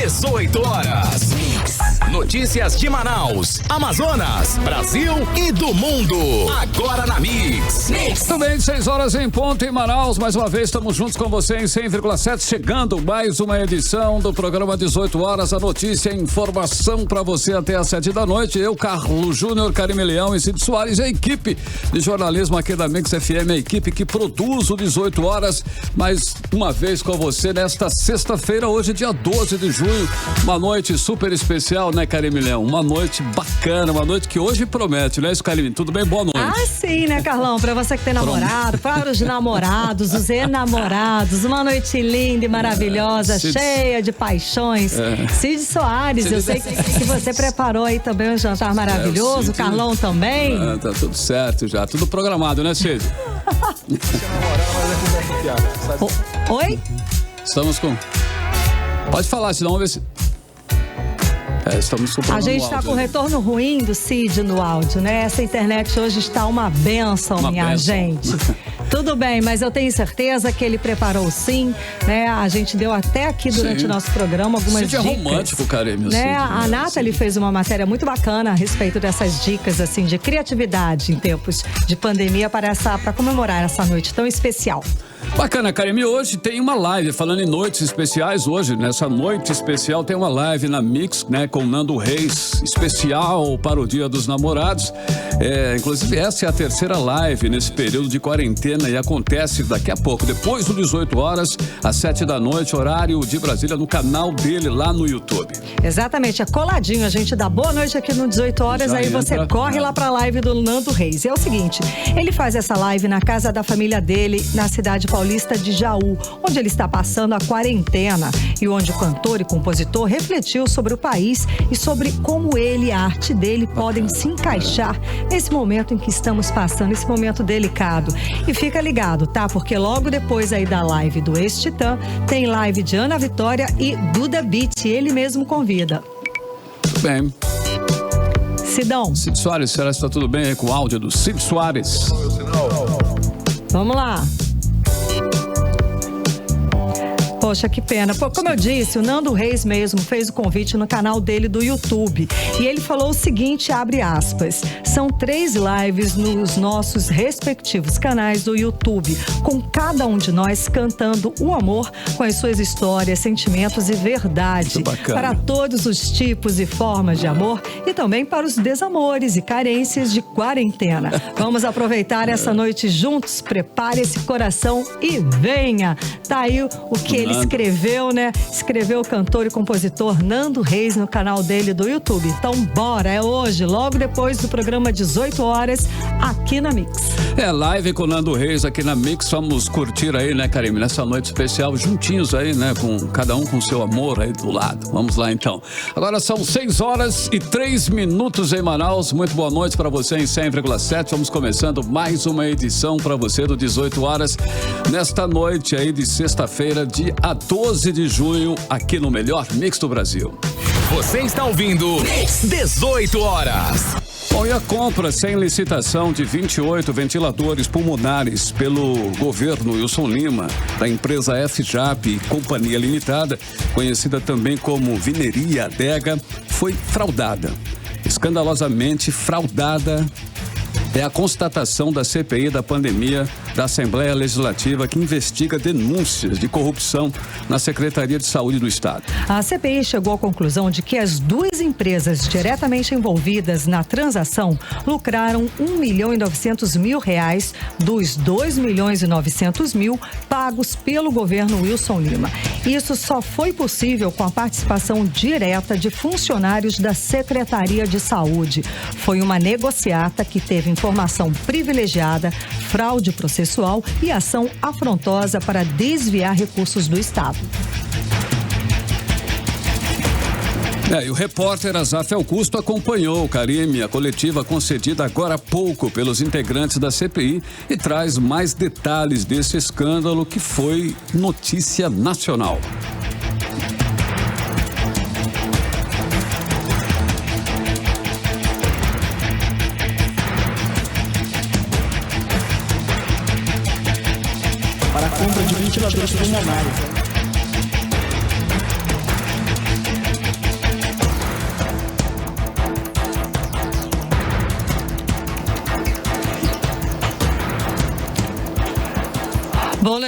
18 horas. Notícias de Manaus, Amazonas, Brasil e do mundo. Agora na Mix. Tudo bem, 6 horas em ponto em Manaus. Mais uma vez estamos juntos com você em 100,7. Chegando mais uma edição do programa 18 horas. A notícia e informação para você até às 7 da noite. Eu, Carlos Júnior, Karime Leão e Cid Soares. A equipe de jornalismo aqui da Mix FM. A equipe que produz o 18 horas. Mais uma vez com você nesta sexta-feira. Hoje, dia 12 de junho. Uma noite super especial, né, Karime Leão? Uma noite bacana, uma noite que hoje promete, né, Karime? Tudo bem? Boa noite. Ah, sim, né, Carlão? Pra você que tem namorado, para os namorados, os enamorados, uma noite linda e maravilhosa, cheia de paixões. Cid Soares, eu sei que você preparou aí também um jantar maravilhoso, Carlão também. Tá tudo certo já, tudo programado, né, Cid? Oi? Estamos com... Pode falar, senão vamos ver se... estamos super. A gente está com retorno ruim do Cid no áudio, né? Essa internet hoje está uma bênção, gente. Tudo bem, mas eu tenho certeza que ele preparou sim, né? A gente deu até aqui durante o nosso programa algumas Cid dicas. É romântico, Karime, né? A Nathalie fez uma matéria muito bacana a respeito dessas dicas, assim, de criatividade em tempos de pandemia para comemorar essa noite tão especial. Bacana, Karime. Hoje tem uma live, falando em noites especiais, hoje, nessa noite especial, tem uma live na Mix, né, com Nando Reis, especial para o Dia dos Namorados. Inclusive, essa é a terceira live nesse período de quarentena e acontece daqui a pouco, depois do 18 horas, às 7 da noite, horário de Brasília, no canal dele lá no YouTube. Exatamente, é coladinho. A gente dá boa noite aqui no 18 horas, já aí você corre lá pra live do Nando Reis. É o seguinte, ele faz essa live na casa da família dele, na cidade paulista de Jaú, onde ele está passando a quarentena e onde o cantor e compositor refletiu sobre o país e sobre como ele e a arte dele podem se encaixar nesse momento em que estamos passando, esse momento delicado. E fica ligado, tá? Porque logo depois aí da live do ex-Titã, tem live de Ana Vitória e Duda Beat, ele mesmo convida. Tudo bem. Cidão. Cid Soares, será que está tudo bem aí com o áudio do Cid Soares? Vamos lá. Poxa, que pena. Como eu disse, o Nando Reis mesmo fez o convite no canal dele do YouTube. E ele falou o seguinte, abre aspas, são 3 lives nos nossos respectivos canais do YouTube, com cada um de nós cantando o amor com as suas histórias, sentimentos e verdade. Para todos os tipos e formas de amor e também para os desamores e carências de quarentena. Vamos aproveitar essa noite juntos, prepare esse coração e venha. Tá aí o que ele escreveu, né? Escreveu o cantor e compositor Nando Reis no canal dele do YouTube. Então, bora! É hoje, logo depois do programa 18 horas, aqui na Mix. Live com o Nando Reis aqui na Mix. Vamos curtir aí, né, Karime? Nessa noite especial, juntinhos aí, né? Com cada um com seu amor aí do lado. Vamos lá, então. Agora são 6 horas e 3 minutos em Manaus. Muito boa noite para você em 100,7. Vamos começando mais uma edição para você do 18 horas. Nesta noite aí de sexta-feira, dia 12 de junho, aqui no melhor Mix do Brasil. Você está ouvindo 18 horas. Bom, e a compra sem licitação de 28 ventiladores pulmonares pelo governo Wilson Lima, da empresa FJAP Companhia Limitada, conhecida também como Vineria Adega, foi fraudada. Escandalosamente fraudada. É a constatação da CPI da pandemia da Assembleia Legislativa que investiga denúncias de corrupção na Secretaria de Saúde do Estado. A CPI chegou à conclusão de que as 2 empresas diretamente envolvidas na transação lucraram R$1.900.000 dos R$2.900.000 pagos pelo governo Wilson Lima. Isso só foi possível com a participação direta de funcionários da Secretaria de Saúde. Foi uma negociata que teve informação privilegiada, fraude processual e ação afrontosa para desviar recursos do Estado. E o repórter Azaf Augusto acompanhou, Karime, a coletiva concedida agora há pouco pelos integrantes da CPI e traz mais detalhes desse escândalo que foi notícia nacional. Para a compra de ventiladores pulmonares.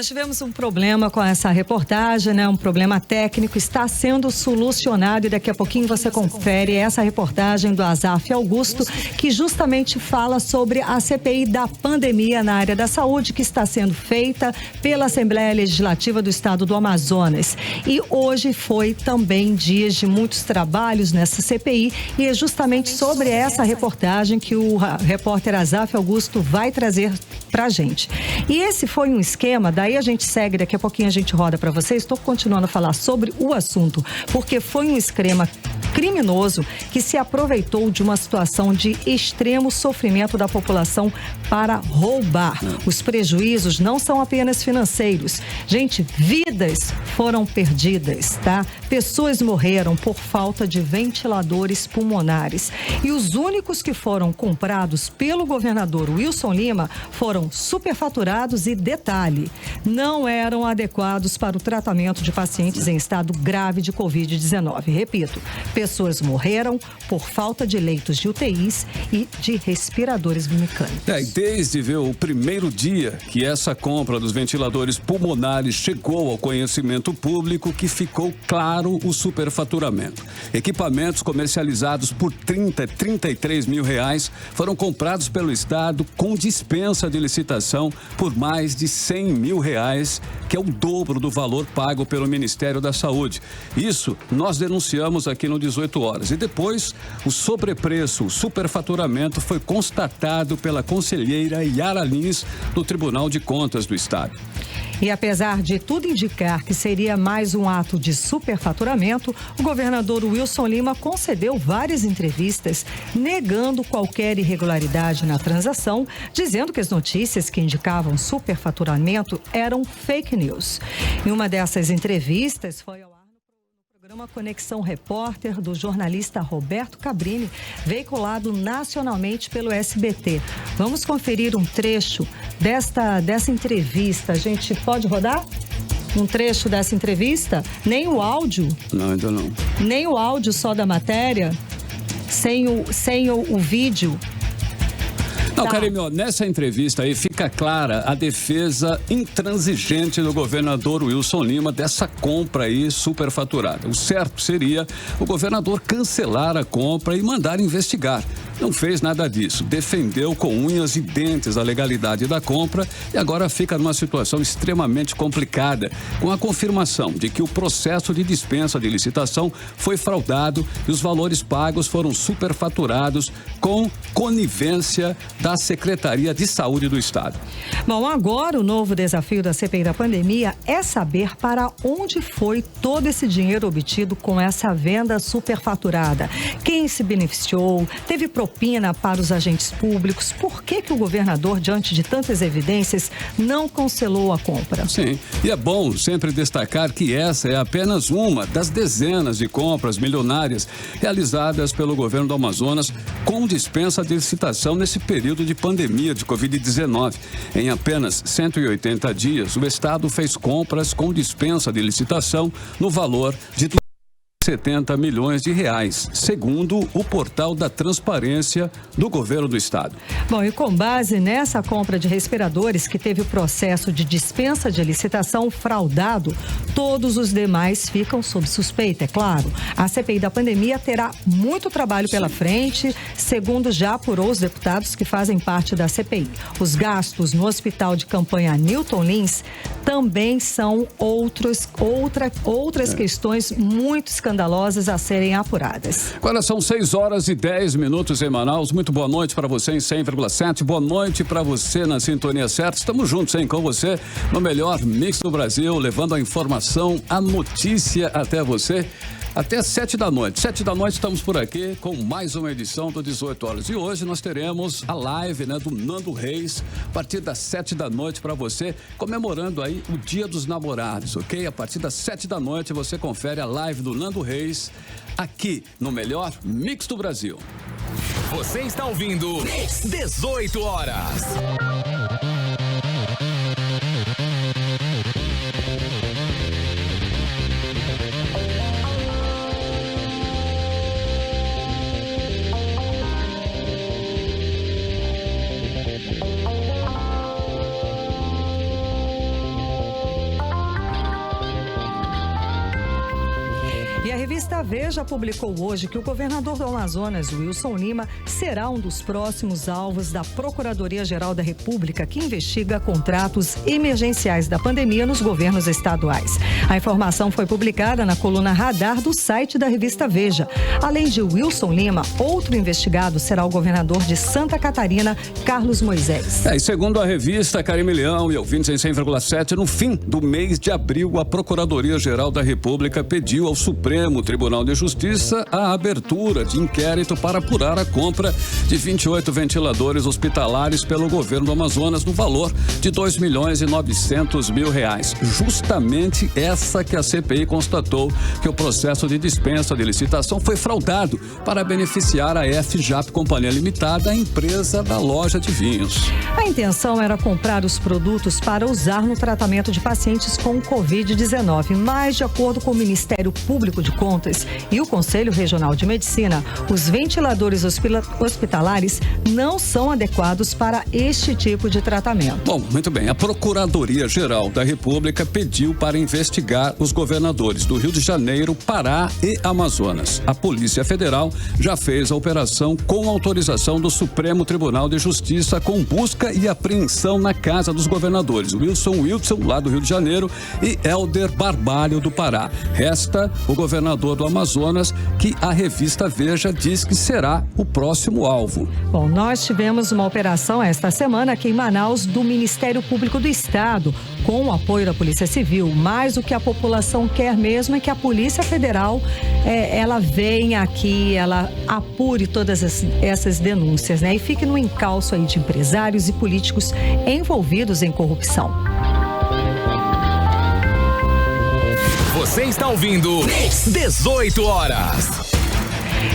Nós tivemos um problema com essa reportagem, né? Um problema técnico, está sendo solucionado e daqui a pouquinho você confere essa reportagem do Azaf Augusto, que justamente fala sobre a CPI da pandemia na área da saúde, que está sendo feita pela Assembleia Legislativa do Estado do Amazonas. E hoje foi também dias de muitos trabalhos nessa CPI e é justamente sobre essa reportagem que o repórter Azaf Augusto vai trazer pra gente. E esse foi um esquema, daí a gente segue, daqui a pouquinho a gente roda para vocês. Estou continuando a falar sobre o assunto, porque foi um esquema criminoso que se aproveitou de uma situação de extremo sofrimento da população para roubar. Os prejuízos não são apenas financeiros. Gente, vidas foram perdidas, tá? Pessoas morreram por falta de ventiladores pulmonares. E os únicos que foram comprados pelo governador Wilson Lima foram superfaturados e, detalhe, não eram adequados para o tratamento de pacientes em estado grave de Covid-19. Repito, pessoas morreram por falta de leitos de UTIs e de respiradores mecânicos. Desde o primeiro dia que essa compra dos ventiladores pulmonares chegou ao conhecimento público, que ficou claro o superfaturamento. Equipamentos comercializados por 33 mil reais foram comprados pelo Estado com dispensa de licitação por mais de 100 mil reais, que é o dobro do valor pago pelo Ministério da Saúde. Isso nós denunciamos aqui no 18 horas. E depois, o sobrepreço, o superfaturamento foi constatado pela conselheira Yara Lins do Tribunal de Contas do Estado. E apesar de tudo indicar que seria mais um ato de superfaturamento, o governador Wilson Lima concedeu várias entrevistas negando qualquer irregularidade na transação, dizendo que as notícias que indicavam superfaturamento eram fake news. Em uma dessas entrevistas foi ao programa Conexão Repórter do jornalista Roberto Cabrini, veiculado nacionalmente pelo SBT. Vamos conferir um trecho dessa entrevista. A gente pode rodar? Um trecho dessa entrevista? Nem o áudio? Não, ainda não. Nem o áudio só da matéria? Sem o vídeo? Não, Karime, nessa entrevista aí fica clara a defesa intransigente do governador Wilson Lima dessa compra aí superfaturada. O certo seria o governador cancelar a compra e mandar investigar. Não fez nada disso, defendeu com unhas e dentes a legalidade da compra e agora fica numa situação extremamente complicada, com a confirmação de que o processo de dispensa de licitação foi fraudado e os valores pagos foram superfaturados com conivência da Secretaria de Saúde do Estado. Bom, agora o novo desafio da CPI da pandemia é saber para onde foi todo esse dinheiro obtido com essa venda superfaturada. Quem se beneficiou? Teve propina para os agentes públicos? Por que o governador, diante de tantas evidências, não cancelou a compra? Sim, e é bom sempre destacar que essa é apenas uma das dezenas de compras milionárias realizadas pelo governo do Amazonas com dispensa de licitação nesse período de pandemia de Covid-19. Em apenas 180 dias, o Estado fez compras com dispensa de licitação no valor de 70 milhões de reais, segundo o portal da transparência do governo do Estado. Bom, e com base nessa compra de respiradores que teve o processo de dispensa de licitação fraudado, todos os demais ficam sob suspeita, é claro. A CPI da pandemia terá muito trabalho pela frente, segundo já apurou os deputados que fazem parte da CPI. Os gastos no hospital de campanha Newton Lins também são outras questões muito escandalosas a serem apuradas. Agora são 6h10 em Manaus. Muito boa noite para você em 100,7. Boa noite para você na sintonia certa. Estamos juntos, hein, com você no melhor mix do Brasil, levando a informação, a notícia até você. Até 7 da noite. 7 da noite estamos por aqui com mais uma edição do 18 horas. E hoje nós teremos a live, do Nando Reis, a partir das 7 da noite para você, comemorando aí o Dia dos Namorados, ok? A partir das 7 da noite você confere a live do Nando Reis aqui no melhor mix do Brasil. Você está ouvindo 18 horas. E a revista Veja publicou hoje que o governador do Amazonas, Wilson Lima, será um dos próximos alvos da Procuradoria-Geral da República, que investiga contratos emergenciais da pandemia nos governos estaduais. A informação foi publicada na coluna Radar do site da revista Veja. Além de Wilson Lima, outro investigado será o governador de Santa Catarina, Carlos Moisés. E segundo a revista Karime Leão e ouvintes em 100,7, no fim do mês de abril, a Procuradoria-Geral da República pediu ao Supremo Tribunal de Justiça a abertura de inquérito para apurar a compra de 28 ventiladores hospitalares pelo governo do Amazonas no valor de R$2.900.000. Justamente essa que a CPI constatou que o processo de dispensa de licitação foi fraudado para beneficiar a FJAP Companhia Limitada, a empresa da loja de vinhos. A intenção era comprar os produtos para usar no tratamento de pacientes com Covid-19, mas de acordo com o Ministério Público de Contas e o Conselho Regional de Medicina, os ventiladores hospitalares não são adequados para este tipo de tratamento. Bom, muito bem. A Procuradoria-Geral da República pediu para investigar os governadores do Rio de Janeiro, Pará e Amazonas. A Polícia Federal já fez a operação com autorização do Supremo Tribunal de Justiça, com busca e apreensão na casa dos governadores Wilson, lá do Rio de Janeiro, e Helder Barbalho, do Pará. Resta o governador do Amazonas, que a revista Veja diz que será o próximo alvo. Bom, nós tivemos uma operação esta semana aqui em Manaus do Ministério Público do Estado, com o apoio da Polícia Civil, mas o que a população quer mesmo é que a Polícia Federal ela venha aqui, ela apure todas essas denúncias, né? E fique no encalço aí de empresários e políticos envolvidos em corrupção. Você está ouvindo 18 horas.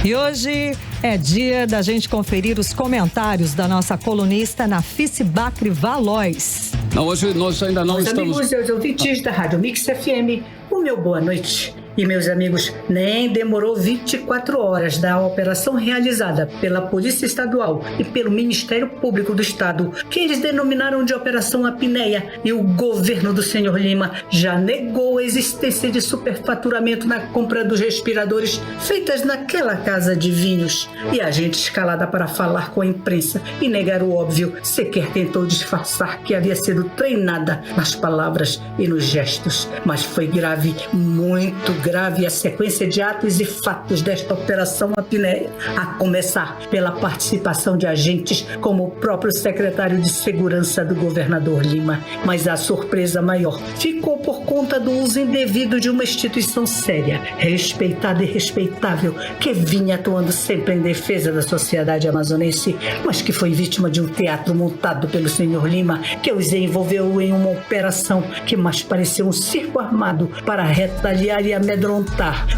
E hoje é dia da gente conferir os comentários da nossa colunista Nafice Bacri Valois. Não, hoje nós ainda não estamos... Amigos, os ouvintes da Rádio Mix FM, o meu boa noite. E, meus amigos, nem demorou 24 horas da operação realizada pela Polícia Estadual e pelo Ministério Público do Estado, que eles denominaram de Operação Apneia, e o governo do senhor Lima já negou a existência de superfaturamento na compra dos respiradores feitas naquela casa de vinhos. E a gente, escalada para falar com a imprensa e negar o óbvio, sequer tentou disfarçar que havia sido treinada nas palavras e nos gestos. Mas foi grave, muito grave, a sequência de atos e fatos desta Operação Apneia, a começar pela participação de agentes como o próprio secretário de Segurança do governador Lima. Mas a surpresa maior ficou por conta do uso indevido de uma instituição séria, respeitada e respeitável, que vinha atuando sempre em defesa da sociedade amazonense, mas que foi vítima de um teatro montado pelo senhor Lima, que os envolveu em uma operação que mais parecia um circo armado para retaliar e amedrontar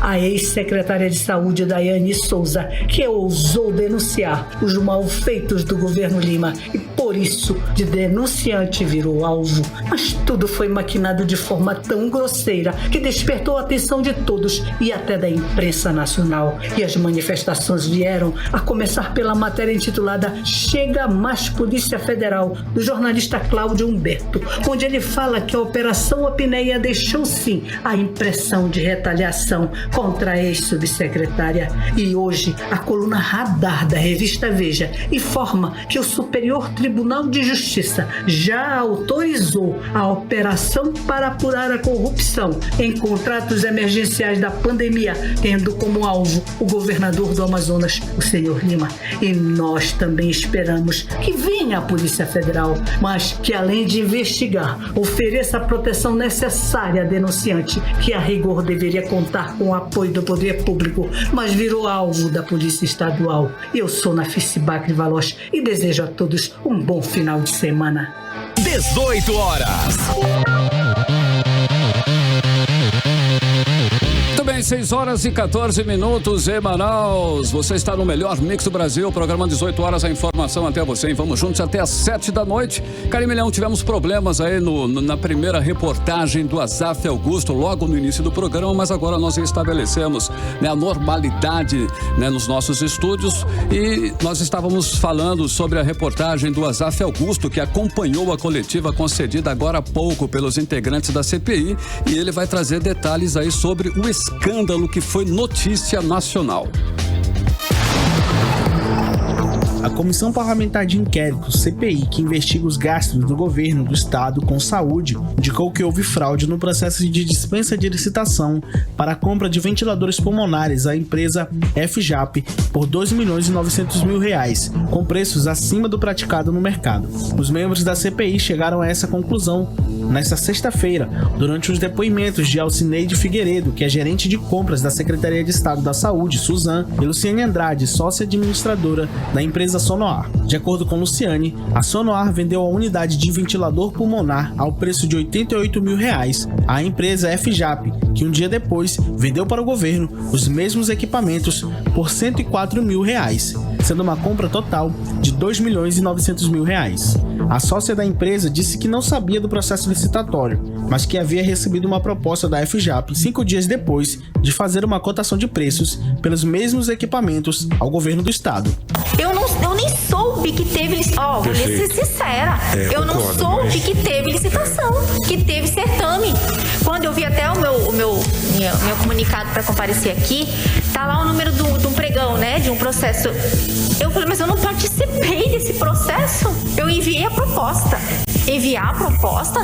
a ex-secretária de Saúde, Daiane Souza, que ousou denunciar os malfeitos do governo Lima e, por isso, de denunciante virou alvo. Mas tudo foi maquinado de forma tão grosseira que despertou a atenção de todos e até da imprensa nacional. E as manifestações vieram, a começar pela matéria intitulada Chega Mais Polícia Federal, do jornalista Cláudio Humberto, onde ele fala que a Operação Apneia deixou sim a impressão de retaliação contra a ex-subsecretária. E hoje a coluna Radar da revista Veja informa que o Superior Tribunal de Justiça já autorizou a operação para apurar a corrupção em contratos emergenciais da pandemia, tendo como alvo o governador do Amazonas, o senhor Lima. E nós também esperamos que venha a Polícia Federal, mas que, além de investigar, ofereça a proteção necessária à denunciante, que a rigor deveria contar com o apoio do poder público, mas virou alvo da Polícia Estadual. Eu sou Nafice Bacri Valois e desejo a todos um bom final de semana. 18 horas. Muito bem, 6 horas e 14 minutos em Manaus. Você está no melhor mix do Brasil, programa 18 horas, a informação até você, hein? Vamos juntos até às 7 da noite. Karime Leão, tivemos problemas aí na primeira reportagem do Azaf Augusto, logo no início do programa, mas agora nós estabelecemos, né, a normalidade, né, nos nossos estúdios, e nós estávamos falando sobre a reportagem do Azaf Augusto, que acompanhou a coletiva concedida agora há pouco pelos integrantes da CPI, e ele vai trazer detalhes aí sobre o escândalo escândalo que foi notícia nacional. A Comissão Parlamentar de Inquérito, CPI, que investiga os gastos do governo do estado com saúde, indicou que houve fraude no processo de dispensa de licitação para a compra de ventiladores pulmonares à empresa FJAP por R$ 2.900.000, com preços acima do praticado no mercado. Os membros da CPI chegaram a essa conclusão nesta sexta-feira, durante os depoimentos de Alcineide Figueiredo, que é gerente de compras da Secretaria de Estado da Saúde, Suzan, e Luciane Andrade, sócia administradora da empresa Sonoar. De acordo com Luciane, a Sonoar vendeu a unidade de ventilador pulmonar ao preço de R$ 88.000 à empresa FJAP, que um dia depois vendeu para o governo os mesmos equipamentos por R$ 104.000, sendo uma compra total de R$ 2.900.000. A sócia da empresa disse que não sabia do processo licitatório, mas que havia recebido uma proposta da FJAP 5 dias depois de fazer uma cotação de preços pelos mesmos equipamentos ao governo do estado. Eu nem soube que teve licitação. Vou ser sincera. Eu não soube que teve licitação, que teve certame. Quando eu vi até o meu comunicado para comparecer aqui, tá lá o número do pregão, né? De um processo. Eu falei, mas eu não participei desse processo. Eu enviei a proposta. Enviar a proposta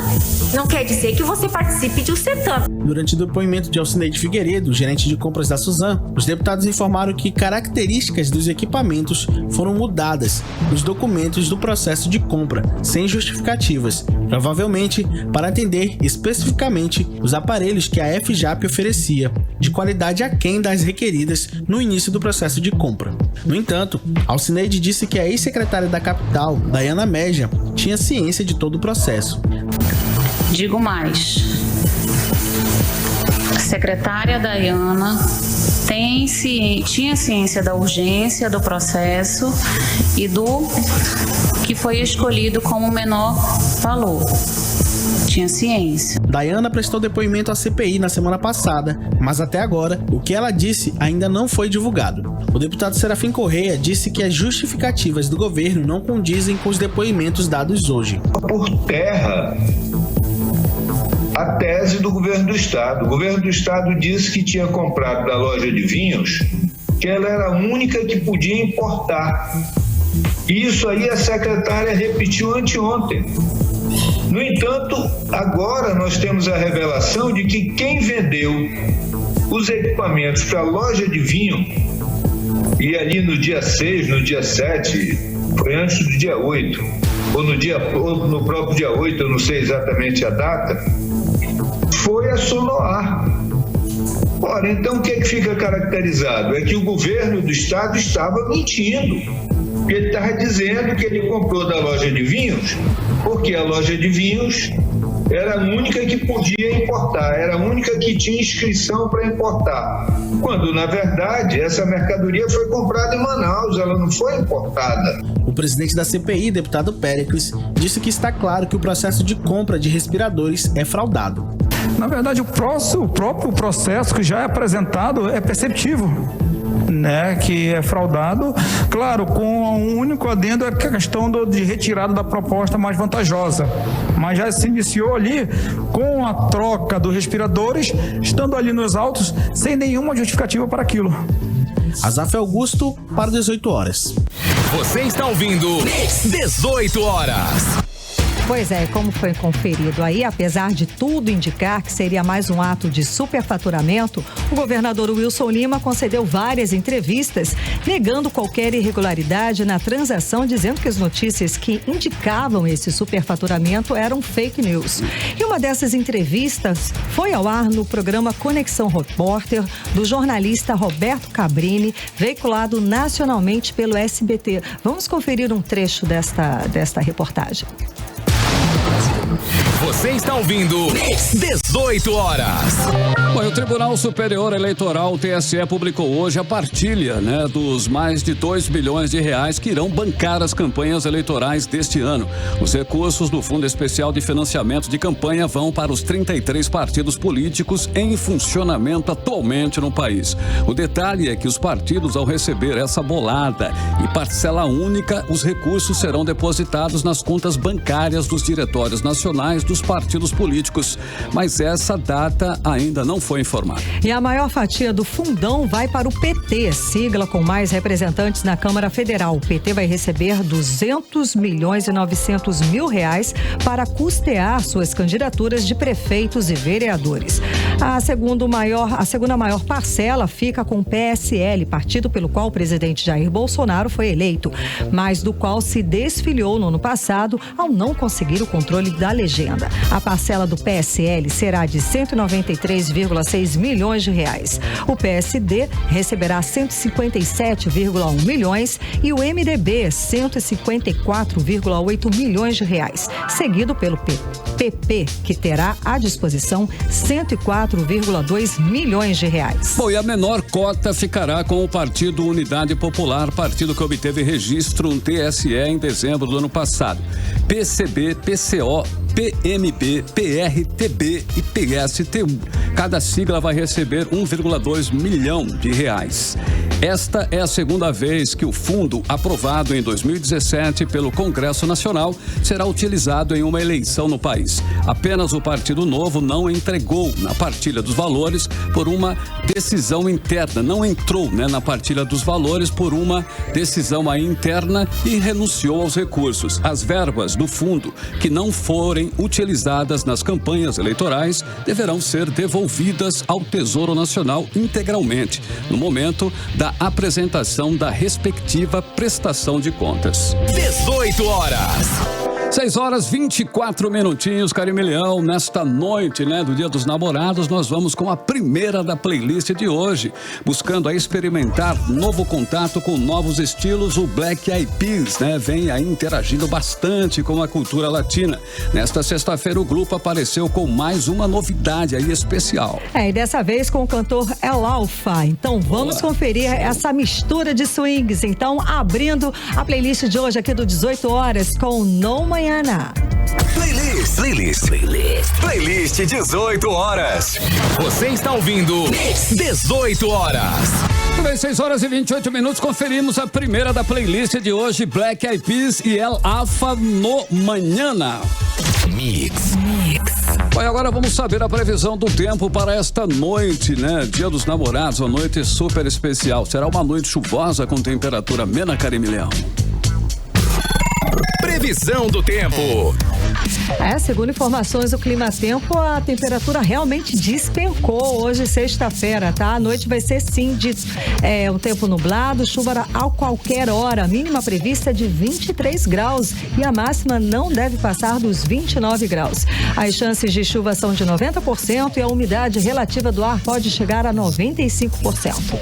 não quer dizer que você participe de um certame. Durante o depoimento de Alcineide Figueiredo, gerente de compras da Suzan, os deputados informaram que características dos equipamentos foram mudadas nos documentos do processo de compra, sem justificativas, provavelmente para atender especificamente os aparelhos que a FJAP oferecia, de qualidade aquém das requeridas no início do processo de compra. No entanto, Alcineide disse que a ex-secretária da capital, Dayana Meja, tinha ciência de todo o processo. Digo mais, a secretária Dayana tinha ciência da urgência do processo e do que foi escolhido como menor valor. Tinha ciência. Dayana prestou depoimento à CPI na semana passada, mas até agora, o que ela disse ainda não foi divulgado. O deputado Serafim Correia disse que as justificativas do governo não condizem com os depoimentos dados hoje. Por terra a tese do governo do estado. O governo do estado disse que tinha comprado da loja de vinhos, que ela era a única que podia importar. Isso aí a secretária repetiu anteontem. No entanto, agora nós temos a revelação de que quem vendeu os equipamentos para a loja de vinho, e ali no dia 6, no dia 7, foi antes do dia 8, ou no próprio dia 8, eu não sei exatamente a data, foi a Sonoar. Ora, então o que é que fica caracterizado? É que o governo do estado estava mentindo. Ele estava dizendo que ele comprou da loja de vinhos, porque a loja de vinhos era a única que podia importar, era a única que tinha inscrição para importar. Quando, na verdade, essa mercadoria foi comprada em Manaus, ela não foi importada. O presidente da CPI, deputado Péricles, disse que está claro que o processo de compra de respiradores é fraudado. Na verdade, o próprio processo que já é apresentado é perceptível, né, que é fraudado, claro, com um único adendo, é a questão de retirada da proposta mais vantajosa, mas já se iniciou ali com a troca dos respiradores, estando ali nos autos, sem nenhuma justificativa para aquilo. Azaf Augusto, para 18 horas. Você está ouvindo 18 horas. Pois é, como foi conferido aí, apesar de tudo indicar que seria mais um ato de superfaturamento, o governador Wilson Lima concedeu várias entrevistas negando qualquer irregularidade na transação, dizendo que as notícias que indicavam esse superfaturamento eram fake news. E uma dessas entrevistas foi ao ar no programa Conexão Repórter, do jornalista Roberto Cabrini, veiculado nacionalmente pelo SBT. Vamos conferir um trecho desta reportagem. Você está ouvindo 18 horas. Bom, o Tribunal Superior Eleitoral, TSE, publicou hoje a partilha, dos mais de 2 bilhões de reais que irão bancar as campanhas eleitorais deste ano. Os recursos do Fundo Especial de Financiamento de Campanha vão para os 33 partidos políticos em funcionamento atualmente no país. O detalhe é que os partidos, ao receber essa bolada e parcela única, os recursos serão depositados nas contas bancárias dos diretórios nacionais dos partidos políticos, mas essa data ainda não foi informada. E a maior fatia do fundão vai para o PT, sigla com mais representantes na Câmara Federal. O PT vai receber 200.900.000 reais para custear suas candidaturas de prefeitos e vereadores. A segunda maior parcela fica com o PSL, partido pelo qual o presidente Jair Bolsonaro foi eleito, mas do qual se desfiliou no ano passado ao não conseguir o controle da legenda. A parcela do PSL será de 193,6 milhões de reais. O PSD receberá 157,1 milhões e o MDB 154,8 milhões de reais, seguido pelo PP, que terá à disposição 104,2 milhões de reais. Bom, e a menor cota ficará com o Partido Unidade Popular, partido que obteve registro no TSE em dezembro do ano passado. PCB, PCO, PMB, PRTB e PSTU. Cada sigla vai receber 1,2 milhão de reais. Esta é a segunda vez que o fundo, aprovado em 2017 pelo Congresso Nacional, será utilizado em uma eleição no país. Apenas o Partido Novo não entregou na partilha dos valores por uma decisão interna, não entrou na partilha dos valores por uma decisão aí interna e renunciou aos recursos. As verbas do fundo que não forem utilizadas nas campanhas eleitorais deverão ser devolvidas ao Tesouro Nacional integralmente, no momento da apresentação da respectiva prestação de contas. 18 horas. 6 horas 24 minutinhos, Carime Leão. Nesta noite, do Dia dos Namorados, nós vamos com a primeira da playlist de hoje, buscando a experimentar novo contato com novos estilos. O Black Eyed Peas, vem aí interagindo bastante com a cultura latina. Nesta sexta-feira, o grupo apareceu com mais uma novidade aí especial. E dessa vez com o cantor El Alfa. Então vamos conferir essa mistura de swings. Então, abrindo a playlist de hoje aqui do 18 horas com No Manhã. Playlist 18 horas. Você está ouvindo 18 horas. Também 6 horas e 28 minutos, conferimos a primeira da playlist de hoje, Black Eyed Peas e El Alfa No Manhã. Mix. Bom, agora vamos saber a previsão do tempo para esta noite, Dia dos Namorados, uma noite super especial. Será uma noite chuvosa com temperatura amena, Carime Leão. Previsão do tempo. Segundo informações do Climatempo, a temperatura realmente despencou hoje, sexta-feira, tá? A noite vai ser sim de um tempo nublado, chuva a qualquer hora. A mínima prevista é de 23 graus e a máxima não deve passar dos 29 graus. As chances de chuva são de 90% e a umidade relativa do ar pode chegar a 95%.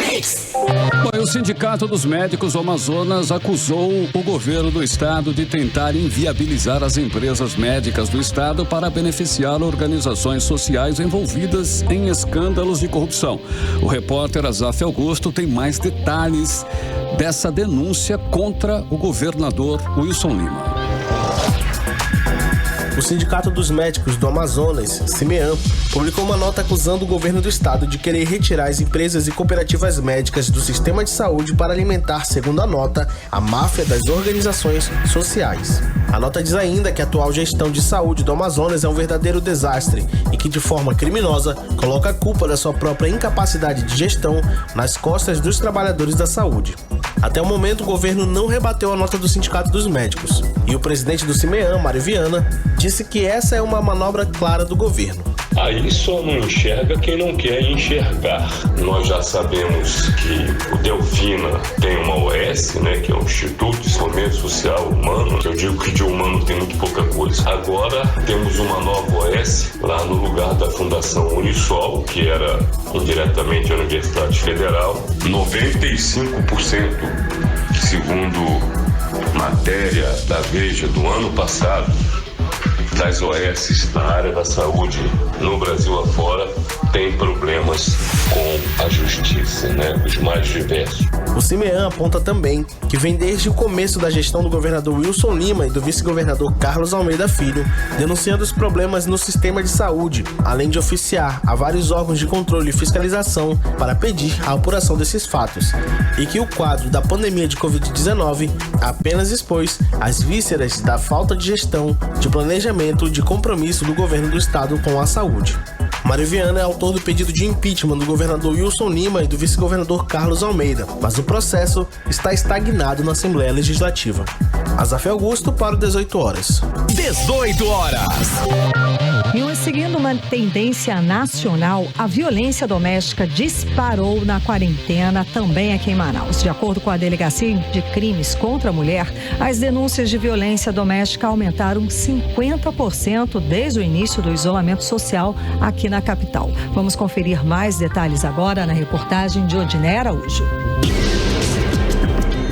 Mix. Bom, o Sindicato dos Médicos do Amazonas acusou o governo do estado de tentar inviabilizar as empresas médicas do estado para beneficiar organizações sociais envolvidas em escândalos de corrupção. O repórter Azaf Augusto tem mais detalhes dessa denúncia contra o governador Wilson Lima. O Sindicato dos Médicos do Amazonas, CIMEAM, publicou uma nota acusando o governo do estado de querer retirar as empresas e cooperativas médicas do sistema de saúde para alimentar, segundo a nota, a máfia das organizações sociais. A nota diz ainda que a atual gestão de saúde do Amazonas é um verdadeiro desastre e que, de forma criminosa, coloca a culpa da sua própria incapacidade de gestão nas costas dos trabalhadores da saúde. Até o momento, o governo não rebateu a nota do Sindicato dos Médicos. E o presidente do CIMEAM, Mário Viana, disse que essa é uma manobra clara do governo. Aí só não enxerga quem não quer enxergar. Nós já sabemos que o Delfina tem uma OS, que é o Instituto de Fomento Social Humano. Eu digo que de humano tem muito pouca coisa. Agora temos uma nova OS lá no lugar da Fundação Unisol, que era indiretamente a Universidade Federal. 95%, segundo matéria da Veja do ano passado, das OS na área da saúde no Brasil afora têm problemas com a justiça, né? Os mais diversos. O CIMEAN aponta também que vem desde o começo da gestão do governador Wilson Lima e do vice-governador Carlos Almeida Filho, denunciando os problemas no sistema de saúde, além de oficiar a vários órgãos de controle e fiscalização para pedir a apuração desses fatos, e que o quadro da pandemia de Covid-19 apenas expôs as vísceras da falta de gestão, de planejamento e de compromisso do governo do estado com a saúde. Mário Viana é autor do pedido de impeachment do governador Wilson Lima e do vice-governador Carlos Almeida, mas o processo está estagnado na Assembleia Legislativa. Azaf Augusto para o 18 horas. 18 horas. E seguindo uma tendência nacional, a violência doméstica disparou na quarentena também aqui em Manaus. De acordo com a Delegacia de Crimes contra a Mulher, as denúncias de violência doméstica aumentaram 50% desde o início do isolamento social aqui na capital. Vamos conferir mais detalhes agora na reportagem de Odiné Araújo.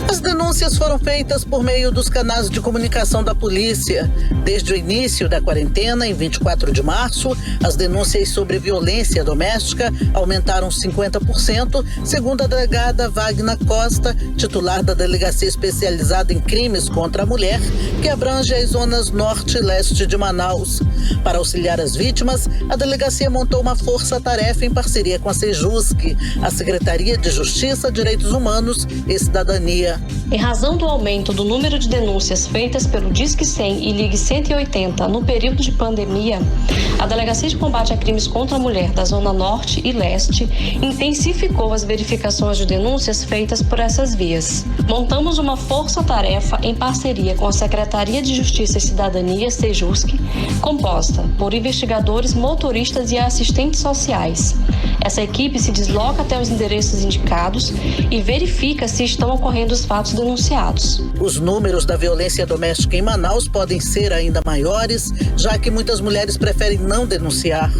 As denúncias foram feitas por meio dos canais de comunicação da polícia. Desde o início da quarentena, em 24 de março, as denúncias sobre violência doméstica aumentaram 50%, segundo a delegada Wagner Costa, titular da Delegacia Especializada em Crimes contra a Mulher, que abrange as zonas norte e leste de Manaus. Para auxiliar as vítimas, a delegacia montou uma força-tarefa em parceria com a Sejusc, a Secretaria de Justiça, Direitos Humanos e Cidadania. Em razão do aumento do número de denúncias feitas pelo Disque 100 e Ligue 180 no período de pandemia, a Delegacia de Combate a Crimes contra a Mulher da Zona Norte e Leste intensificou as verificações de denúncias feitas por essas vias. Montamos uma força-tarefa em parceria com a Secretaria de Justiça e Cidadania, Sejusc, composta por investigadores, motoristas e assistentes sociais. Essa equipe se desloca até os endereços indicados e verifica se estão ocorrendo os fatos denunciados. Os números da violência doméstica em Manaus podem ser ainda maiores, já que muitas mulheres preferem não denunciar.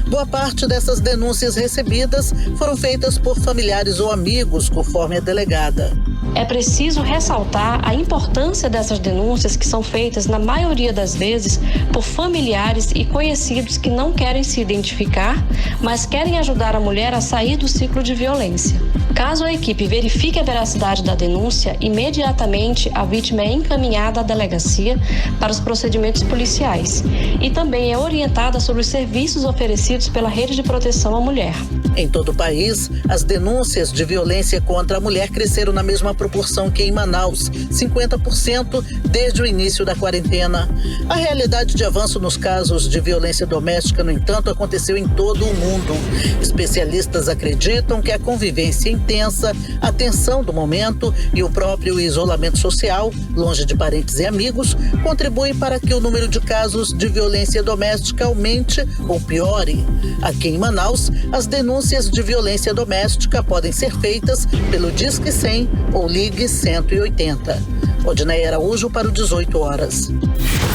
Boa parte dessas denúncias recebidas foram feitas por familiares ou amigos, conforme a delegada. É preciso ressaltar a importância dessas denúncias, que são feitas, na maioria das vezes, por familiares e conhecidos que não querem se identificar, mas querem ajudar a mulher a sair do ciclo de violência. Caso a equipe verifique a veracidade da denúncia, imediatamente a vítima é encaminhada à delegacia para os procedimentos policiais e também é orientada sobre os serviços oferecidos pela Rede de Proteção à Mulher. Em todo o país, as denúncias de violência contra a mulher cresceram na mesma proporção que em Manaus, 50% desde o início da quarentena. A realidade de avanço nos casos de violência doméstica, no entanto, aconteceu em todo o mundo. Especialistas acreditam que a convivência intensa, a tensão do momento e o próprio isolamento social, longe de parentes e amigos, contribuem para que o número de casos de violência doméstica aumente ou piore. Aqui em Manaus, as denúncias de violência doméstica podem ser feitas pelo Disque 100 ou Ligue 180. Odiné Araújo para o 18 horas.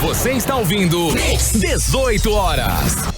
Você está ouvindo 18 horas.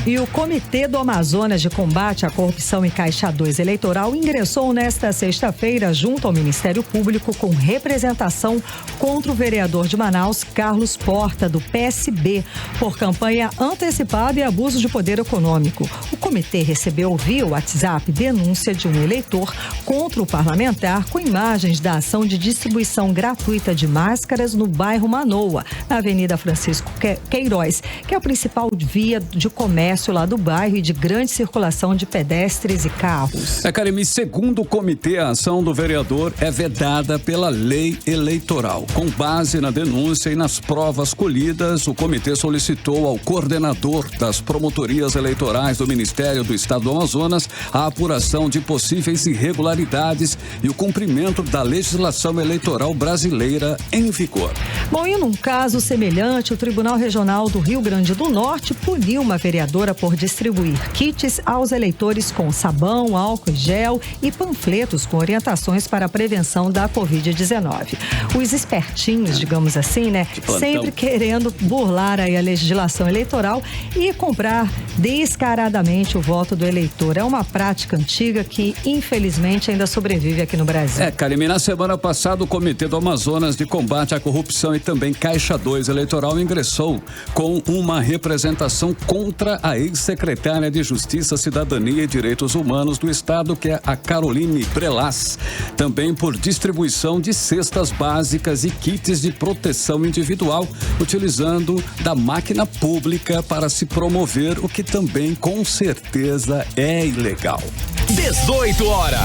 E o Comitê do Amazonas de Combate à Corrupção e Caixa 2 Eleitoral ingressou nesta sexta-feira junto ao Ministério Público com representação contra o vereador de Manaus, Carlos Porta, do PSB, por campanha antecipada e abuso de poder econômico. O comitê recebeu via WhatsApp denúncia de um eleitor contra o parlamentar com imagens da ação de distribuição gratuita de máscaras no bairro Manoa, na Avenida Francisco Queiroz, que é a principal via de comércio lá do bairro e de grande circulação de pedestres e carros. Karime, segundo o comitê, a ação do vereador é vedada pela lei eleitoral. Com base na denúncia e nas provas colhidas, o comitê solicitou ao coordenador das promotorias eleitorais do Ministério do Estado do Amazonas a apuração de possíveis irregularidades e o cumprimento da legislação eleitoral brasileira em vigor. Bom, e num caso semelhante, o Tribunal Regional do Rio Grande do Norte puniu uma vereadora por distribuir kits aos eleitores com sabão, álcool gel e panfletos com orientações para a prevenção da Covid-19. Os espertinhos, digamos assim, né? Sempre querendo burlar aí a legislação eleitoral e comprar descaradamente o voto do eleitor. É uma prática antiga que, infelizmente, ainda sobrevive aqui no Brasil. Karime, na semana passada, o Comitê do Amazonas de Combate à Corrupção e também Caixa 2 Eleitoral ingressou com uma representação contra a ex-secretária de Justiça, Cidadania e Direitos Humanos do Estado, que é a Caroline Brelas. Também por distribuição de cestas básicas e kits de proteção individual, utilizando da máquina pública para se promover, o que também com certeza é ilegal. 18 horas.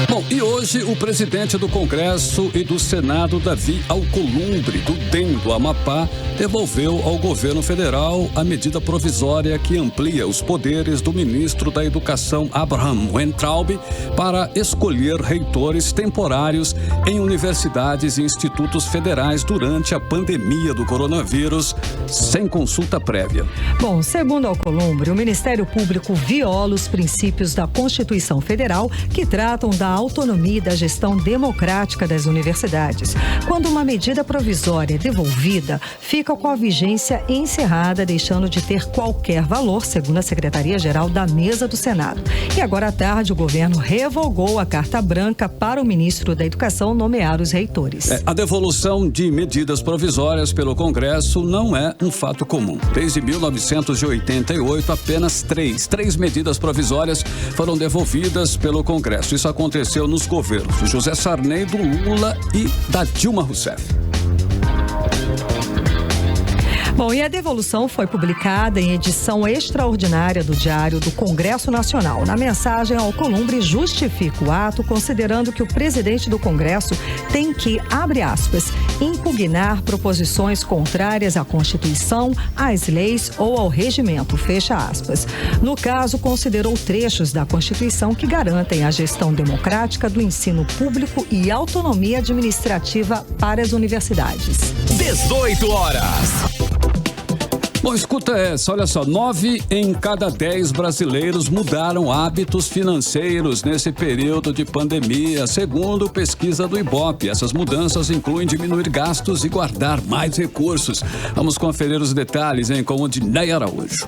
Bom, e hoje o presidente do Congresso e do Senado, Davi Alcolumbre, do DEM do Amapá, devolveu ao governo federal a medida provisória que amplia os poderes do ministro da Educação, Abraham Weintraub, para escolher reitores temporários em universidades e institutos federais durante a pandemia do coronavírus, sem consulta prévia. Bom, segundo Alcolumbre, o Ministério Público viola os princípios da Constituição Federal que tratam da autonomia e da gestão democrática das universidades. Quando uma medida provisória é devolvida, fica com a vigência encerrada, deixando de ter qualquer valor, segundo a Secretaria-Geral da Mesa do Senado. E agora à tarde, o governo revogou a carta branca para o ministro da Educação nomear os reitores. A devolução de medidas provisórias pelo Congresso não é um fato comum. Desde 1988, apenas três medidas provisórias foram devolvidas pelo Congresso. Isso aconteceu nos governos do José Sarney, do Lula e da Dilma Rousseff. Bom, e a devolução foi publicada em edição extraordinária do Diário do Congresso Nacional. Na mensagem, Alcolumbre justifica o ato, considerando que o presidente do Congresso tem que, abre aspas, impugnar proposições contrárias à Constituição, às leis ou ao regimento, fecha aspas. No caso, considerou trechos da Constituição que garantem a gestão democrática do ensino público e autonomia administrativa para as universidades. 18 horas. Bom, escuta essa, olha só, 9 em cada 10 brasileiros mudaram hábitos financeiros nesse período de pandemia, segundo pesquisa do Ibope. Essas mudanças incluem diminuir gastos e guardar mais recursos. Vamos conferir os detalhes, com o Dinei Araújo.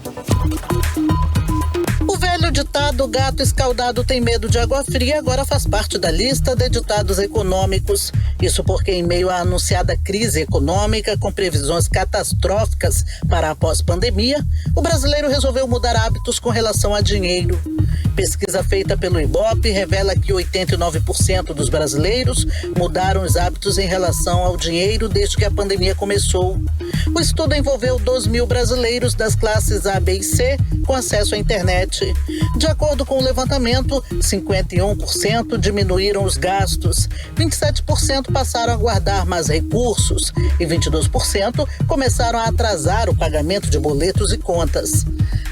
O velho ditado gato escaldado tem medo de água fria agora faz parte da lista de ditados econômicos. Isso porque em meio à anunciada crise econômica com previsões catastróficas para a pós-pandemia, o brasileiro resolveu mudar hábitos com relação a dinheiro. Pesquisa feita pelo Ibope revela que 89% dos brasileiros mudaram os hábitos em relação ao dinheiro desde que a pandemia começou. O estudo envolveu 2.000 brasileiros das classes A, B e C com acesso à internet. De acordo com o levantamento, 51% diminuíram os gastos, 27% passaram a guardar mais recursos e 22% começaram a atrasar o pagamento de boletos e contas.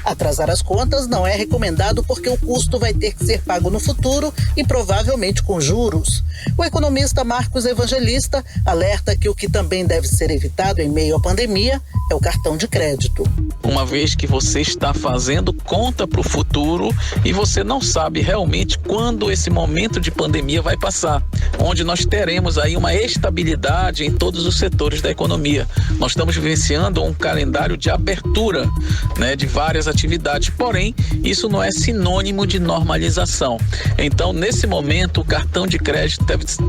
Atrasar as contas não é recomendado porque o custo vai ter que ser pago no futuro e provavelmente com juros. O economista Marcos Evangelista alerta que o que também deve ser evitado em meio à pandemia é o cartão de crédito. Uma vez que você está fazendo conta para o futuro e você não sabe realmente quando esse momento de pandemia vai passar, onde nós teremos aí uma estabilidade em todos os setores da economia. Nós estamos vivenciando um calendário de abertura, de várias atividades, porém, isso não é sinônimo de normalização. Então, nesse momento, o cartão de crédito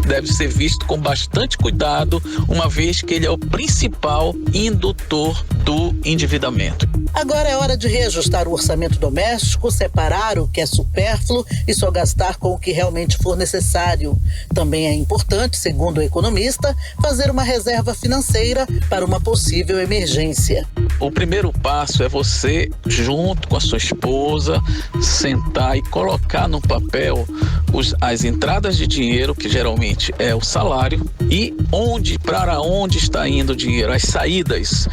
deve ser visto com bastante cuidado, uma vez que ele é o principal indutor do endividamento. Agora é hora de reajustar o orçamento doméstico, separar o que é supérfluo e só gastar com o que realmente for necessário. Também é importante, segundo o economista, fazer uma reserva financeira para uma possível emergência. O primeiro passo é você, junto com a sua esposa, sentar e colocar no papel as entradas de dinheiro, que geralmente é o salário, e para onde está indo o dinheiro, as saídas,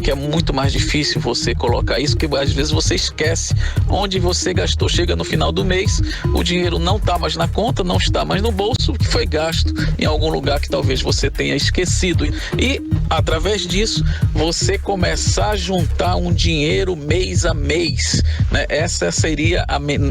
que é muito mais difícil você colocar isso, porque às vezes você esquece onde você gastou. Chega no final do mês, o dinheiro não está mais na conta, não está mais no bolso, que foi gasto em algum lugar que talvez você tenha esquecido. E, através disso, você começar a juntar um dinheiro mês a mês. Essa seria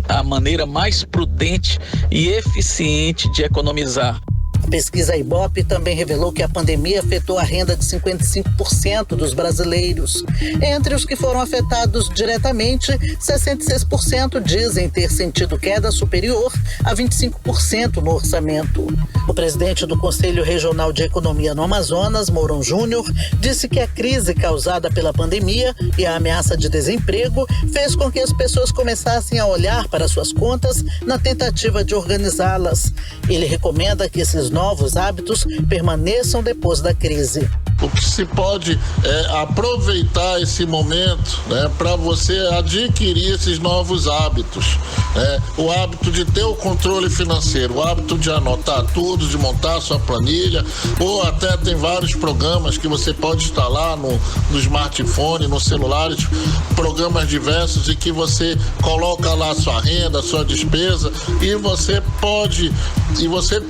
a maneira mais prudente e eficiente de economizar. A pesquisa Ibope também revelou que a pandemia afetou a renda de 55% dos brasileiros. Entre os que foram afetados diretamente, 66% dizem ter sentido queda superior a 25% no orçamento. O presidente do Conselho Regional de Economia no Amazonas, Mourão Júnior, disse que a crise causada pela pandemia e a ameaça de desemprego fez com que as pessoas começassem a olhar para suas contas na tentativa de organizá-las. Ele recomenda que esses novos hábitos permaneçam depois da crise. O que se pode é aproveitar esse momento, né, para você adquirir esses novos hábitos, né? O hábito de ter o controle financeiro, o hábito de anotar tudo, de montar a sua planilha, ou até tem vários programas que você pode instalar no smartphone, nos celulares, programas diversos em que você coloca lá a sua renda, a sua despesa e você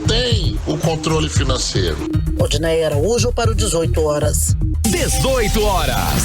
tem o controle financeiro. Odinei Araújo para o 18 horas. 18 horas.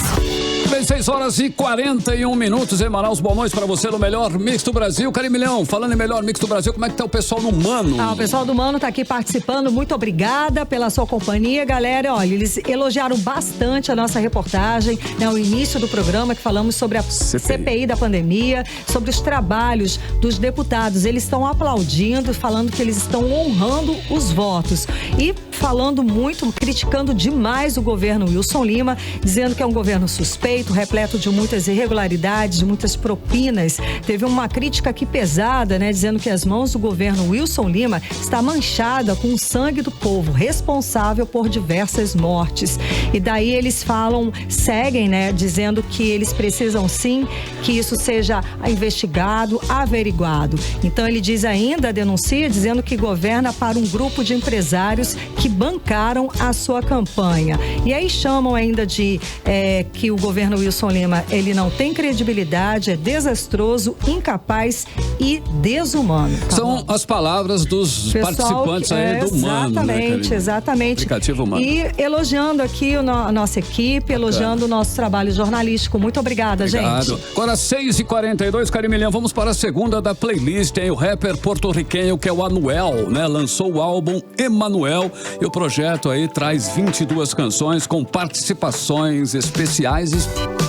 6 horas e 41 minutos em Manaus. Boa noite pra você no melhor mix do Brasil. Carimilhão, falando em melhor mix do Brasil, como é que tá o pessoal no Mano? O pessoal do Mano tá aqui participando. Muito obrigada pela sua companhia, galera. Olha, eles elogiaram bastante a nossa reportagem, né, o início do programa, que falamos sobre a CPI da pandemia, sobre os trabalhos dos deputados. Eles estão aplaudindo, falando que eles estão honrando os votos. E falando muito, criticando demais o governo Wilson Lima, dizendo que é um governo suspeito, repleto de muitas irregularidades, de muitas propinas. Teve uma crítica aqui pesada, né, dizendo que as mãos do governo Wilson Lima está manchada com o sangue do povo, responsável por diversas mortes. E daí eles seguem, né, dizendo que eles precisam sim que isso seja investigado, averiguado. Então ele diz ainda, denuncia, dizendo que governa para um grupo de empresários que bancaram a sua campanha. E aí chamam ainda de que o governo Wilson Lima, ele não tem credibilidade, é desastroso, incapaz e desumano. Tá São bom? As palavras dos participantes aí do Mano. Exatamente, né, exatamente. Aplicativo Mano. E elogiando aqui a nossa equipe, elogiando o nosso trabalho jornalístico. Muito obrigada, gente. Agora 6h42, Carimilhão, vamos para a segunda da playlist, hein? O rapper porto-riquenho que é o Anuel, né? Lançou o álbum Emanuel e o projeto aí traz 22 canções com participações especiais e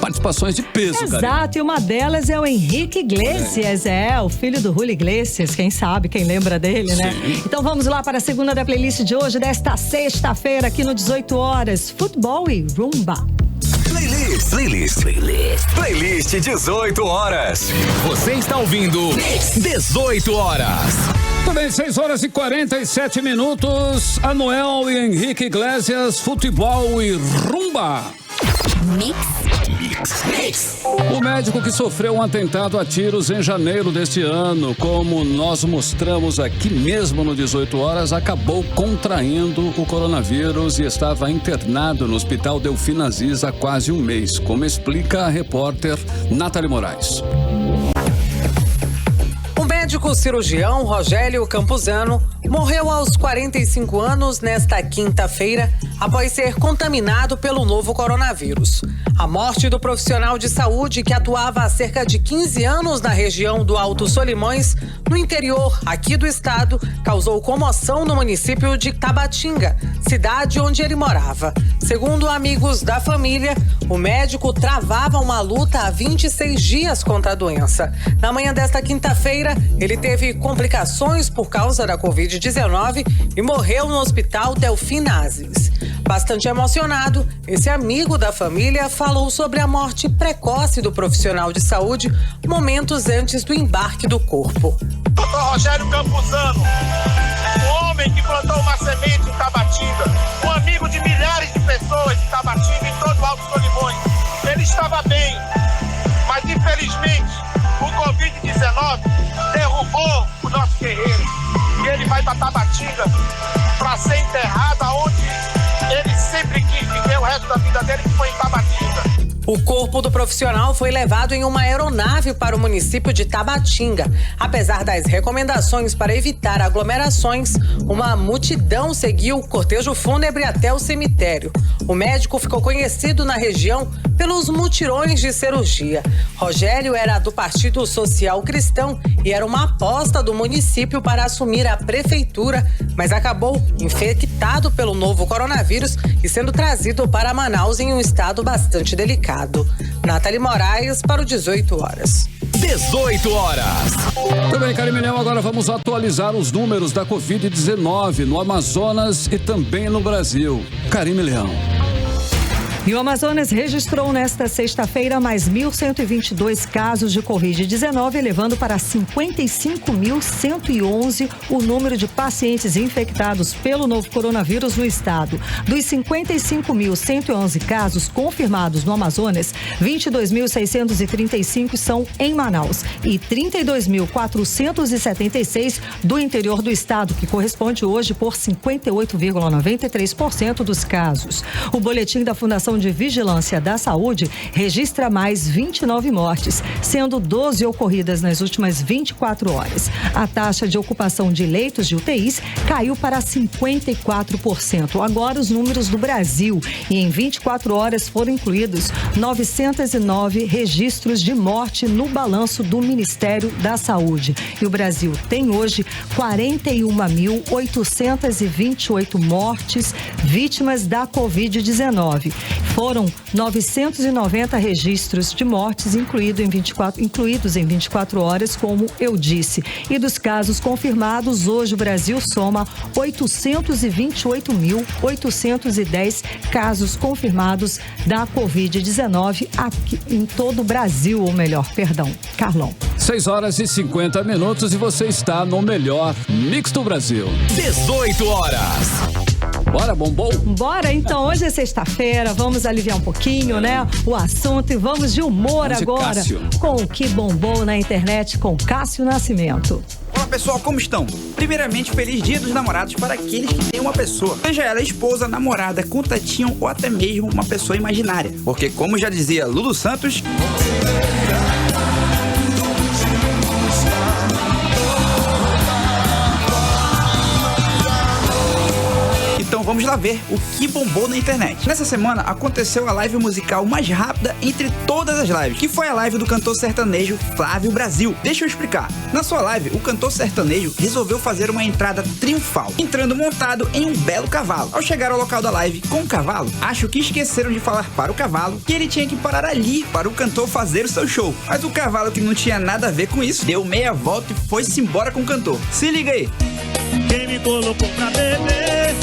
participações de peso, cara. Exato, e uma delas é o Henrique Iglesias, o filho do Julio Iglesias, quem sabe, quem lembra dele, né? Sim. Então vamos lá para a segunda da playlist de hoje, desta sexta-feira, aqui no 18 horas, futebol e rumba. Playlist 18 horas. Você está ouvindo 18 horas. Também 6 horas e 47 minutos. Anuel e Henrique Iglesias, futebol e rumba. O médico que sofreu um atentado a tiros em janeiro deste ano, como nós mostramos aqui mesmo no 18 horas, acabou contraindo o coronavírus e estava internado no Hospital Delfim Aziz há quase um mês, como explica a repórter Nathalie Moraes. O médico cirurgião Rogério Campuzano morreu aos 45 anos nesta quinta-feira após ser contaminado pelo novo coronavírus. A morte do profissional de saúde que atuava há cerca de 15 anos na região do Alto Solimões, no interior aqui do estado, causou comoção no município de Tabatinga, cidade onde ele morava. Segundo amigos da família, o médico travava uma luta há 26 dias contra a doença. Na manhã desta quinta-feira, ele teve complicações por causa da Covid-19 e morreu no Hospital Delfim Aziz. Bastante emocionado, esse amigo da família falou sobre a morte precoce do profissional de saúde momentos antes do embarque do corpo. Dr. Rogério Campuzano, um homem que plantou uma semente em Tabatinga, um amigo de milhares de pessoas de Tabatinga e todo o Alto Solimões. Ele estava bem, mas infelizmente o Covid-19 derrubou o nosso guerreiro. E ele vai para Tabatinga para ser enterrado onde ele sempre quis viver o resto da vida dele, que foi em Tabatinga. O corpo do profissional foi levado em uma aeronave para o município de Tabatinga. Apesar das recomendações para evitar aglomerações, uma multidão seguiu o cortejo fúnebre até o cemitério. O médico ficou conhecido na região pelos mutirões de cirurgia. Rogério era do Partido Social Cristão e era uma aposta do município para assumir a prefeitura, mas acabou infectado pelo novo coronavírus e sendo trazido para Manaus em um estado bastante delicado. Nathalie Moraes para o 18 horas. 18 horas. Tudo bem, Karime Leão, agora vamos atualizar os números da Covid-19 no Amazonas e também no Brasil. Karime Leão. E o Amazonas registrou nesta sexta-feira mais 1.122 casos de Covid-19, elevando para 55.111 o número de pacientes infectados pelo novo coronavírus no estado. Dos 55.111 casos confirmados no Amazonas, 22.635 são em Manaus e 32.476 do interior do estado, que corresponde hoje por 58,93% dos casos. O boletim da Fundação de Vigilância da Saúde registra mais 29 mortes, sendo 12 ocorridas nas últimas 24 horas. A taxa de ocupação de leitos de UTIs caiu para 54%. Agora os números do Brasil, e em 24 horas foram incluídos 909 registros de morte no balanço do Ministério da Saúde. E o Brasil tem hoje 41.828 mortes vítimas da Covid-19. Foram 990 registros de mortes incluídos em 24 horas, como eu disse. E dos casos confirmados, hoje o Brasil soma 828.810 casos confirmados da Covid-19 aqui em todo o Brasil, ou melhor, perdão, Carlão. 6 horas e 50 minutos e você está no melhor Mix do Brasil. 18 horas. Bora, bombom? Bora, então, hoje é sexta-feira, vamos aliviar um pouquinho, né, o assunto e vamos de humor agora Cássio. Com o que bombou na internet com Cássio Nascimento. Olá pessoal, como estão? Primeiramente, feliz dia dos namorados para aqueles que têm uma pessoa, seja ela esposa, namorada, contatinho ou até mesmo uma pessoa imaginária. Porque como já dizia Lulu Santos... Então vamos lá ver o que bombou na internet. Nessa semana aconteceu a live musical mais rápida entre todas as lives, que foi a live do cantor sertanejo Flávio Brasil. Deixa eu explicar. Na sua live, o cantor sertanejo resolveu fazer uma entrada triunfal, entrando montado em um belo cavalo. Ao chegar ao local da live com o cavalo, acho que esqueceram de falar para o cavalo que ele tinha que parar ali para o cantor fazer o seu show. Mas o cavalo, que não tinha nada a ver com isso, deu meia volta e foi-se embora com o cantor. Se liga aí. Quem me colocou pra beber?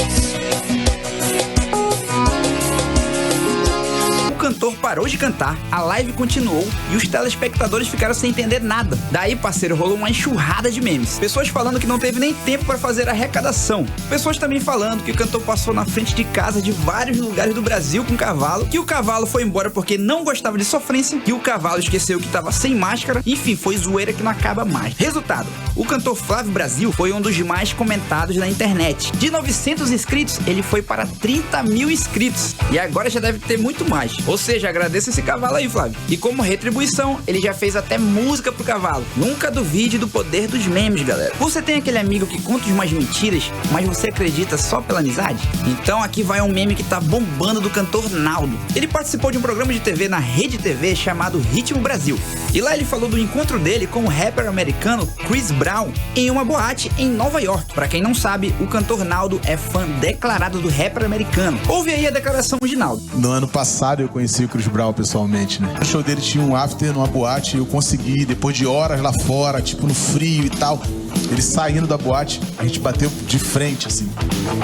O cantor parou de cantar, a live continuou e os telespectadores ficaram sem entender nada. Daí, parceiro, rolou uma enxurrada de memes. Pessoas falando que não teve nem tempo para fazer a arrecadação. Pessoas também falando que o cantor passou na frente de casa de vários lugares do Brasil com o cavalo, que o cavalo foi embora porque não gostava de sofrência, que o cavalo esqueceu que estava sem máscara. Enfim, foi zoeira que não acaba mais. Resultado, o cantor Flávio Brasil foi um dos mais comentados na internet. De 900 inscritos, ele foi para 30 mil inscritos. E agora já deve ter muito mais. Ou seja, agradeça esse cavalo aí, Flávio. E como retribuição, ele já fez até música pro cavalo. Nunca duvide do poder dos memes, galera. Você tem aquele amigo que conta umas mentiras, mas você acredita só pela amizade? Então aqui vai um meme que tá bombando do cantor Naldo. Ele participou de um programa de TV na Rede TV chamado Ritmo Brasil. E lá ele falou do encontro dele com o rapper americano Chris Brown em uma boate em Nova York. Pra quem não sabe, o cantor Naldo é fã declarado do rapper americano. Ouve aí a declaração de Naldo. No ano passado eu conheci o Chris Brown pessoalmente, né? O show dele tinha um after numa boate e eu consegui, depois de horas lá fora, tipo no frio e tal, ele saindo da boate, a gente bateu de frente, assim.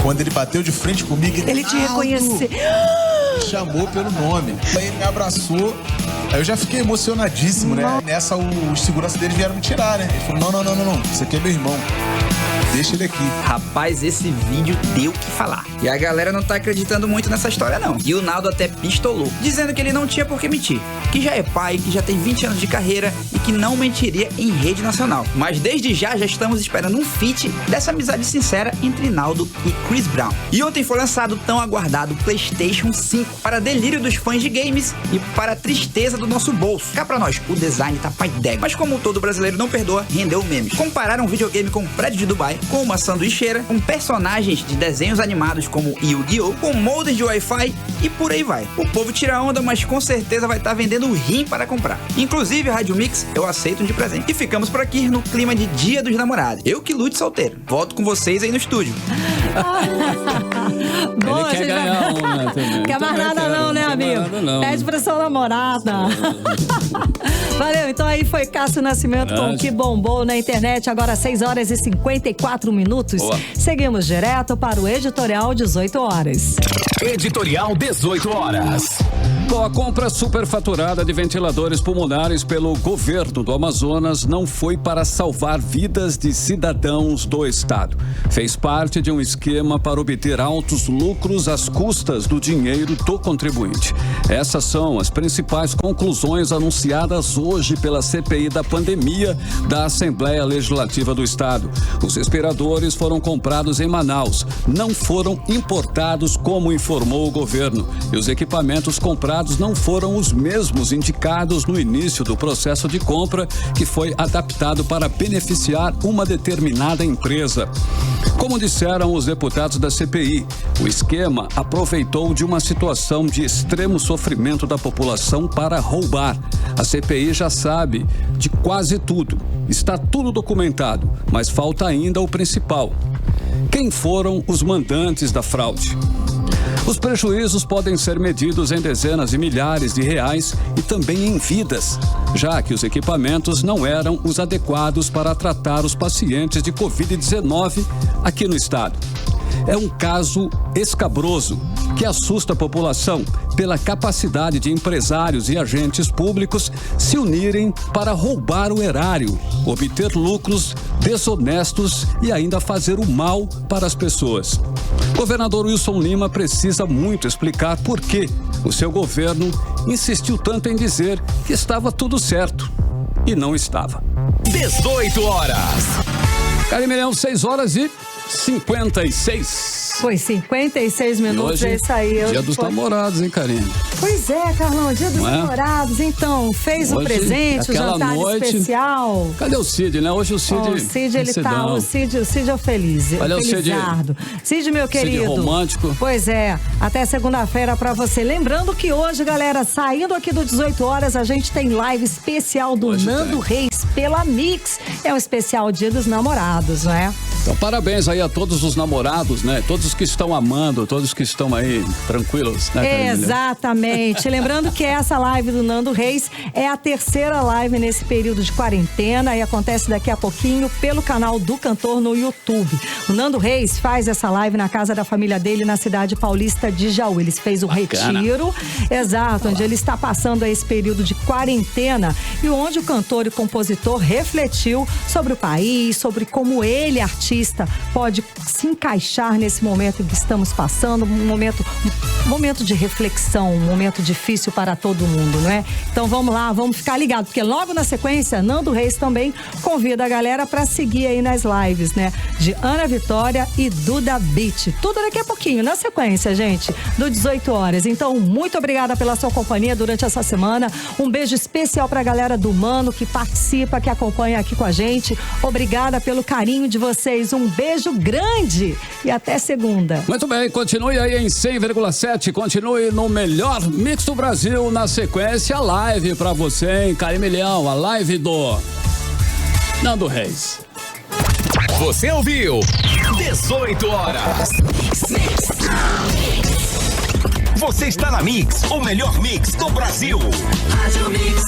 Quando ele bateu de frente comigo, ele te reconheceu. Chamou pelo nome. Aí ele me abraçou. Aí eu já fiquei emocionadíssimo, né? Nessa, os seguranças dele vieram me tirar, né? Ele falou, não, isso aqui é meu irmão. Deixa ele aqui. Rapaz, esse vídeo deu o que falar. E a galera não tá acreditando muito nessa história, não. E o Naldo até pistolou, dizendo que ele não tinha por que mentir. Que já é pai, que já tem 20 anos de carreira e que não mentiria em rede nacional. Mas desde já estamos esperando um feat dessa amizade sincera entre Naldo e Chris Brown. E ontem foi lançado o tão aguardado PlayStation 5, para delírio dos fãs de games e para tristeza do nosso bolso. Cá pra nós, o design tá pai d'égua. Mas como todo brasileiro não perdoa, rendeu memes. Compararam um videogame com um prédio de Dubai, com uma sanduicheira, com personagens de desenhos animados como Yu-Gi-Oh!, com modems de Wi-Fi e por aí vai. O povo tira onda, mas com certeza vai estar vendendo o rim para comprar. Inclusive, a Rádio Mix eu aceito de presente. E ficamos por aqui no clima de Dia dos Namorados. Eu que lute solteiro. Volto com vocês aí no estúdio. Bom, ele quer ganhar um, né, também. Quer mais nada não, né, amigo? Não. Pede pra sua namorada. Valeu, então aí foi Cássio Nascimento com o que bombou na internet. Agora 6 horas e 54 minutos. Boa. Seguimos direto para o Editorial 18 horas. Editorial 18 horas. Bom, a compra superfaturada de ventiladores pulmonares pelo governo do Amazonas não foi para salvar vidas de cidadãos do estado. Fez parte de um esquema para obter altos lucros às custas do dinheiro do contribuinte. Essas são as principais conclusões anunciadas hoje pela CPI da pandemia da Assembleia Legislativa do Estado. Os respiradores foram comprados em Manaus, não foram importados como informou o governo. E os equipamentos comprados não foram os mesmos indicados no início do processo de compra, que foi adaptado para beneficiar uma determinada empresa. Como disseram os deputados da CPI, o esquema aproveitou de uma situação de extremo sofrimento da população para roubar. A CPI já sabe de quase tudo, está tudo documentado, mas falta ainda o principal. Quem foram os mandantes da fraude? Os prejuízos podem ser medidos em dezenas de milhares de reais e também em vidas, já que os equipamentos não eram os adequados para tratar os pacientes de Covid-19 aqui no estado. É um caso escabroso que assusta a população pela capacidade de empresários e agentes públicos se unirem para roubar o erário, obter lucros desonestos e ainda fazer o mal para as pessoas. O governador Wilson Lima precisa muito explicar por que o seu governo insistiu tanto em dizer que estava tudo certo e não estava. 18 horas. Carimilhão, 6 horas e 56. Foi 56 minutos, hoje, é isso aí. Dia dos namorados, hein, Karine? Pois é, Carlão, dia dos namorados. Então, fez o presente, o jantar especial. Cadê o Cid, né? Hoje o Cid... O Cid, ele tá... O Cid é o feliz. Olha o Cid. Cid, meu querido. Cid romântico. Pois é, até segunda-feira pra você. Lembrando que hoje, galera, saindo aqui do 18 horas, a gente tem live especial do hoje Nando Reis pela Mix. É um especial Dia dos Namorados, né? Então, parabéns aí a todos os namorados, né? Todos que estão amando, todos que estão aí tranquilos, né? Exatamente. Lembrando que essa live do Nando Reis é a terceira live nesse período de quarentena e acontece daqui a pouquinho pelo canal do cantor no YouTube. O Nando Reis faz essa live na casa da família dele na cidade paulista de Jaú. Ele fez um retiro, exato, onde ele está passando esse período de quarentena e onde o cantor e compositor refletiu sobre o país, sobre como ele, artista, pode se encaixar nesse momento em que estamos passando, um momento de reflexão, um momento difícil para todo mundo, não é? Então vamos lá, vamos ficar ligados, porque logo na sequência, Nando Reis também convida a galera para seguir aí nas lives, né? De Ana Vitória e Duda Beat. Tudo daqui a pouquinho, na sequência, gente, do 18 horas. Então, muito obrigada pela sua companhia durante essa semana. Um beijo especial pra galera do Mano que participa, que acompanha aqui com a gente. Obrigada pelo carinho de vocês. Um beijo grande e até segunda. Muito bem, continue aí em 100,7, continue no melhor mix do Brasil. Na sequência, a live pra você, hein, Carimilhão, a live do Nando Reis. Você ouviu 18 horas. Você está na Mix, o melhor mix do Brasil. Rádio Mix.